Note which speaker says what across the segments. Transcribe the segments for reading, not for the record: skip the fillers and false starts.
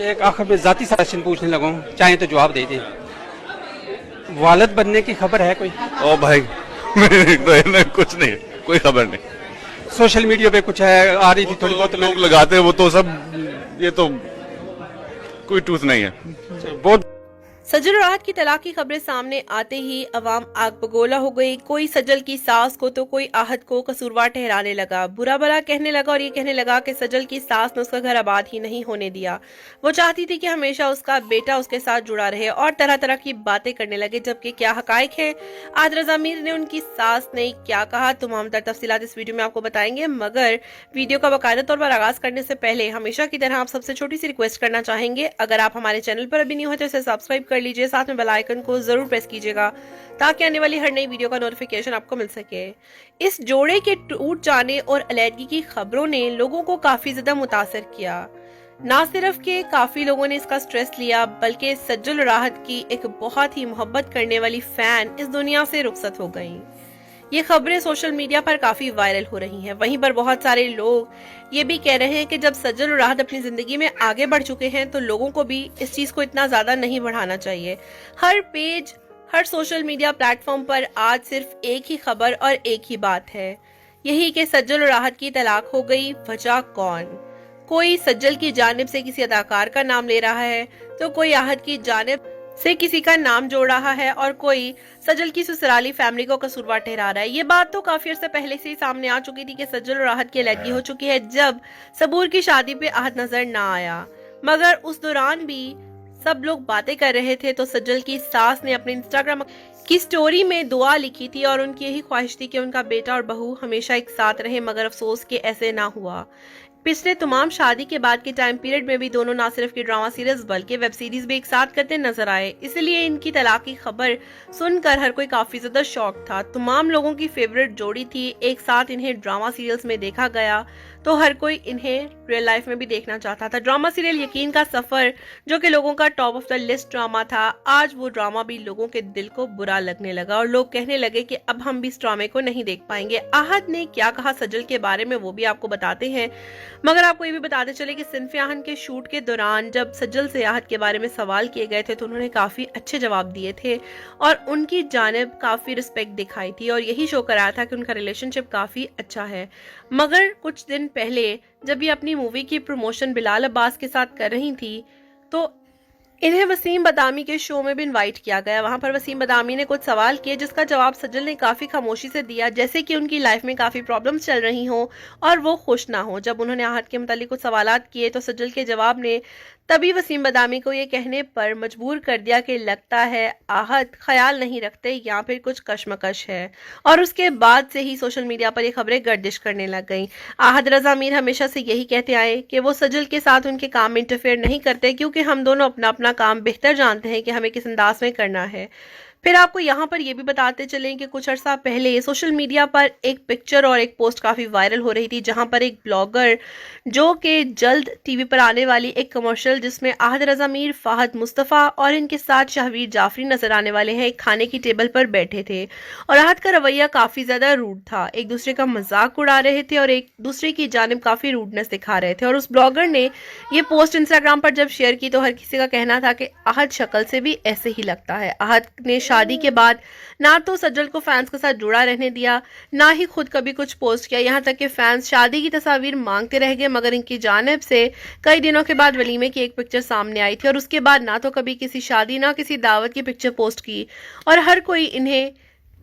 Speaker 1: एक आखिर में जाती सा क्वेश्चन पूछने लगा हूँ, चाहे तो जवाब दे दें। वालिद बनने की खबर है कोई?
Speaker 2: ओ भाई तो कुछ नहीं, कोई खबर नहीं।
Speaker 1: सोशल मीडिया पे कुछ है, आ रही थी थोड़ी बहुत।
Speaker 2: लोग लगाते हैं वो तो सब, ये तो कोई ट्रूथ नहीं है।
Speaker 1: बहुत
Speaker 3: सज्जल और राहत की तलाक की खबरें सामने आते ही अवाम आग बगोला हो गई। कोई सज्जल की सास को तो कोई आहत को कसूरवार ठहराने लगा, बुरा भला कहने लगा और ये कहने लगा कि सज्जल की सास ने उसका घर आबाद ही नहीं होने दिया। वो चाहती थी कि हमेशा उसका बेटा उसके साथ जुड़ा रहे और तरह तरह की बातें करने लगे, जबकि क्या हकायक है, आज रजा मीर ने उनकी सास ने क्या कहा, तमाम तफसीलात इस वीडियो में आपको बताएंगे। मगर वीडियो का बाकायदा तौर पर आगाज करने से पहले हमेशा की तरह आप सबसे छोटी सी रिक्वेस्ट करना चाहेंगे, अगर आप हमारे चैनल पर अभी नहीं हो तो इसे सब्सक्राइब कर लीजिए, साथ में बेल आइकन को जरूर प्रेस कीजिएगा ताकि आने वाली हर नई वीडियो का नोटिफिकेशन आपको मिल सके। इस जोड़े के टूट जाने और अलैदगी की खबरों ने लोगों को काफी ज्यादा मुतासर किया। ना सिर्फ के काफी लोगों ने इसका स्ट्रेस लिया, बल्कि सज्जल और राहत की एक बहुत ही मोहब्बत करने वाली फैन इस दुनिया से रुखसत हो गई। ये खबरें सोशल मीडिया पर काफी वायरल हो रही हैं। वहीं पर बहुत सारे लोग ये भी कह रहे हैं कि जब सज्जल और राहत अपनी जिंदगी में आगे बढ़ चुके हैं तो लोगों को भी इस चीज को इतना ज्यादा नहीं बढ़ाना चाहिए। हर पेज, हर सोशल मीडिया प्लेटफॉर्म पर आज सिर्फ एक ही खबर और एक ही बात है, यही कि सज्जल और राहत की तलाक हो गई। वजह कौन? कोई सज्जल की जानिब से किसी अदाकार का नाम ले रहा है, तो कोई आहत की जानिब से किसी का नाम जोड़ रहा है और कोई सज्जल की ससुराली फैमिली को कसूरवार ठहरा रहा है। ये बात तो काफी अर्से पहले से ही सामने आ चुकी थी कि सज्जल और आहत की अलैदगी हो चुकी है, जब सबूर की शादी पे आहत नजर ना आया। मगर उस दौरान भी सब लोग बातें कर रहे थे तो सज्जल की सास ने अपने इंस्टाग्राम की स्टोरी में दुआ लिखी थी और उनकी यही ख्वाहिश थी कि उनका बेटा और बहू हमेशा एक साथ रहे, मगर अफसोस कि ऐसे ना हुआ। पिछले तमाम शादी के बाद के टाइम पीरियड में भी दोनों ना सिर्फ की ड्रामा सीरीज बल्कि वेब सीरीज भी एक साथ करते नजर आए, इसलिए इनकी तलाक की खबर सुनकर हर कोई काफी ज्यादा शॉक था। तमाम लोगों की फेवरेट जोड़ी थी, एक साथ इन्हें ड्रामा सीरियल्स में देखा गया तो हर कोई इन्हें रियल लाइफ में भी देखना चाहता था। ड्रामा सीरियल यकीन का सफर, जो कि लोगों का top of the list drama था, आज वो ड्रामा भी लोगों के दिल को बुरा लगने लगा और लोग कहने लगे कि अब हम भी इस ड्रामे को नहीं देख पाएंगे। आहत ने क्या कहा सज्जल के बारे में वो भी आपको बताते हैं, मगर आपको ये भी बताते चले कि सिनफ आहन के शूट के दौरान जब सज्जल से आहत के बारे में सवाल किए गए थे तो उन्होंने काफी अच्छे जवाब दिए थे और उनकी जानिब काफी रिस्पेक्ट दिखाई थी और यही शो कराया था कि उनका रिलेशनशिप काफी अच्छा है। मगर कुछ दिन पहले जब ये अपनी मूवी की प्रमोशन बिलाल अब्बास के साथ कर रही थी तो इन्हें वसीम बदामी के शो में भी इनवाइट किया गया। वहां पर वसीम बदामी ने कुछ सवाल किए जिसका जवाब सज्जल ने काफी खामोशी से दिया, जैसे कि उनकी लाइफ में काफी प्रॉब्लम्स चल रही हों और वो खुश ना हो। जब उन्होंने आहत के मुतालिक कुछ सवालात किए तो सज्जल के जवाब ने तभी वसीम बदामी को ये कहने पर मजबूर कर दिया कि लगता है आहत ख्याल नहीं रखते या फिर कुछ कशमकश है, और उसके बाद से ही सोशल मीडिया पर ये खबरें गर्दिश करने लग गईं। आहत रजा मीर हमेशा से यही कहते आए कि वो सज्जल के साथ उनके काम में इंटरफेयर नहीं करते क्योंकि हम दोनों अपना अपना काम बेहतर जानते हैं कि हमें किस अंदाज में करना है। फिर आपको यहाँ पर यह भी बताते चलें कि कुछ अर्सा पहले सोशल मीडिया पर एक पिक्चर और एक पोस्ट काफ़ी वायरल हो रही थी, जहाँ पर एक ब्लॉगर जो कि जल्द टीवी पर आने वाली एक कमर्शियल जिसमें आहत रजा मीर, फाहद मुस्तफ़ा और इनके साथ शाहवीर जाफरी नजर आने वाले हैं, एक खाने की टेबल पर बैठे थे और आहत का रवैया काफ़ी ज़्यादा रूड था, एक दूसरे का मजाक उड़ा रहे थे और एक दूसरे की जानिब काफ़ी रूडनेस दिखा रहे थे। और उस ब्लॉगर ने ये पोस्ट इंस्टाग्राम पर जब शेयर की तो हर किसी का कहना था कि आहत शक्ल से भी ऐसे ही लगता है। आहत ने शादी के बाद ना तो सज्जल को फैंस के साथ जुड़ा रहने दिया, ना ही खुद कभी कुछ पोस्ट किया, यहाँ तक कि फैंस शादी की तस्वीर मांगते रह गए, मगर इनकी जानिब से कई दिनों के बाद वलीमे की एक पिक्चर सामने आई थी और उसके बाद ना तो कभी किसी शादी ना किसी दावत की पिक्चर पोस्ट की और हर कोई इन्हें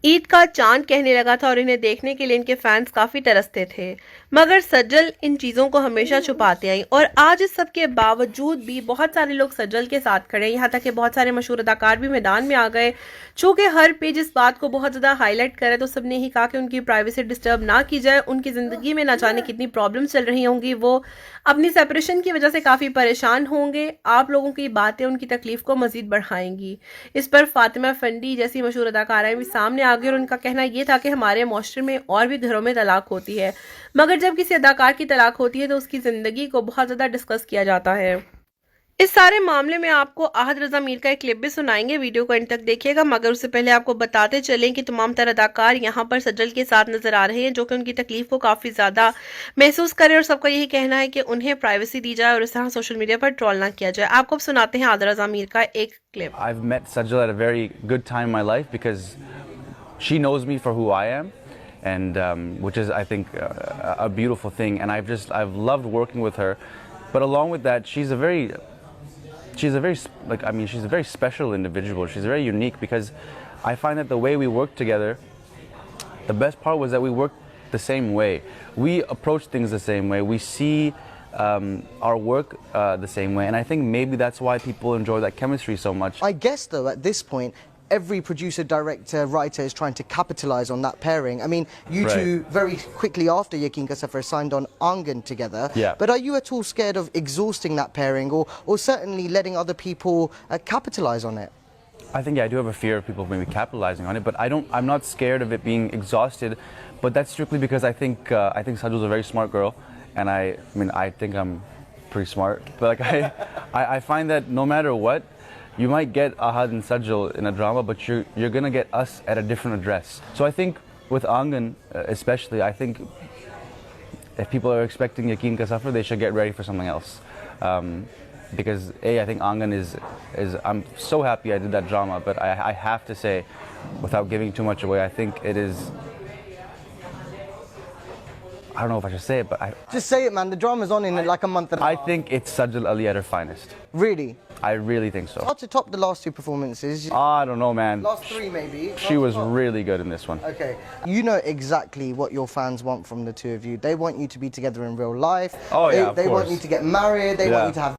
Speaker 3: ईद का चांद कहने लगा था और इन्हें देखने के लिए इनके फैंस काफी तरसते थे। मगर सज्जल इन चीजों को हमेशा छुपाते आई और आज इस सब के बावजूद भी बहुत सारे लोग सज्जल के साथ खड़े हैं, यहाँ तक कि बहुत सारे मशहूर अदाकार भी मैदान में आ गए। चूंकि हर पेज इस बात को बहुत ज्यादा हाईलाइट करे तो सबने ही कहा कि उनकी प्राइवेसी डिस्टर्ब ना की जाए, उनकी जिंदगी में ना जाने कितनी प्रॉब्लम चल रही होंगी, वो अपनी सेपरेशन की वजह से काफी परेशान होंगे, आप लोगों की बातें उनकी तकलीफ को मजीद बढ़ाएंगी। इस पर फातिमा फंडी जैसी मशहूर अदाकाराएं भी सामने आ गई और उनका कहना यह था कि हमारे मुआशरे में और भी घरों में तलाक होती है, मगर जब किसी अदाकार की तलाक होती है तो उसकी जिंदगी को बहुत ज्यादा डिस्कस किया जाता है। इस सारे मामले में आपको आहद रजा मीर का एक क्लिप भी सुनाएंगे, वीडियो को एंड तक देखिएगा। मगर उससे पहले आपको बताते चलें कि तमाम तर अदाकार यहाँ पर सजल के साथ नजर आ रहे हैं, जो कि उनकी तकलीफ को काफी ज्यादा महसूस करें और सबका यही कहना है कि उन्हें प्राइवेसी दी जाए और इस तरह सोशल मीडिया पर ट्रोल ना किया जाए। आपको अब सुनाते हैं आहद रजा मीर का एक clip.
Speaker 4: I've met Sajal at a very good time in my life because she knows me for who I am, and which is, I think, a beautiful thing. And I've loved working with her. But along with that, she's a very special individual. She's very unique because I find that the way we work together, the best part was that we work the same way. We approach things the same way. We see our work the same way, and I think maybe that's why people enjoy that chemistry so much.
Speaker 5: I guess though at this point every producer, director, writer is trying to capitalize on that pairing. I mean, you
Speaker 4: Right.
Speaker 5: two very quickly after Yakin Kasafar signed on Angan together.
Speaker 4: Yeah.
Speaker 5: But are you at all scared of exhausting that pairing, or certainly letting other people capitalize on it?
Speaker 4: I think, yeah, I do have a fear of people maybe capitalizing on it, but I'm not scared of it being exhausted. But that's strictly because I think Sajal's a very smart girl, and I think I'm pretty smart. But like I find that no matter what, you might get Ahad and Sajal in a drama, but you're gonna get us at a different address. So I think with Angan especially, I think if people are expecting Yakin Kasafar, they should get ready for something else. Because I think Angan is I'm so happy I did that drama, but I have to say, without giving too much away, I think it is. I don't know if I should say it, but
Speaker 5: Just say it, man. The drama's on in like a month and a
Speaker 4: I
Speaker 5: half.
Speaker 4: think it's Sajal Ali at her finest.
Speaker 5: Really?
Speaker 4: I really think so.
Speaker 5: Hard to top the last two performances.
Speaker 4: I don't know, man.
Speaker 5: Last three maybe.
Speaker 4: She was really good in this one.
Speaker 5: Okay. You know exactly what your fans want from the two of you. They want you to be together in real life.
Speaker 4: Oh, yeah, of
Speaker 5: They want
Speaker 4: course.
Speaker 5: you to get married. They
Speaker 4: Yeah.
Speaker 5: want you to have